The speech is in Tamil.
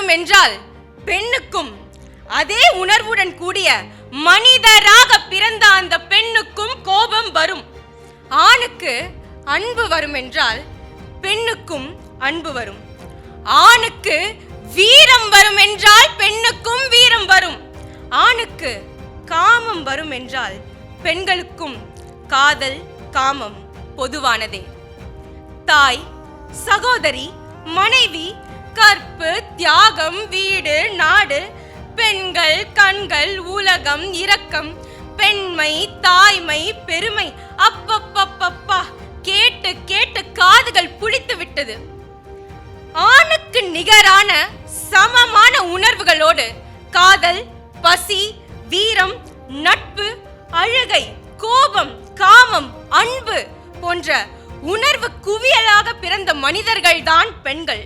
வரும் என்றால் பெண்ணுக்கும் அதே உணர்வுடன் கூடிய மனிதராக பிறந்த அந்த பெண்ணுக்கும் கோபம் வரும். ஆணுக்கு அன்பு வரும் என்றால் பெண்ணுக்கும் அன்பு வரும். ஆணுக்கு வீரம் வரும் என்றால் பெண்ணுக்கும் வீரம் வரும். ஆணுக்கு காமம் வரும் என்றால் பெண்களுக்கும் காதல் காமம் பொதுவானதே. தாய், சகோதரி, மனைவி, கற்பு, தியாகம், வீடு, நாடு, பெண்கள், கண்கள், உலகம், இரக்கம், பெண்மை, தாய்மை, பெருமை, அப்பப்பப்பப்பா, கேட்டு கேட்டு காதுகள் புளித்து விட்டது. ஆணுக்கு நிகரான சமமான உணர்வுகளோடு காதல், பசி, வீரம், நட்பு, அழுகை, கோபம், காமம், அன்பு போன்ற உணர்வு குவியலாக பிறந்த மனிதர்கள்தான் பெண்கள்.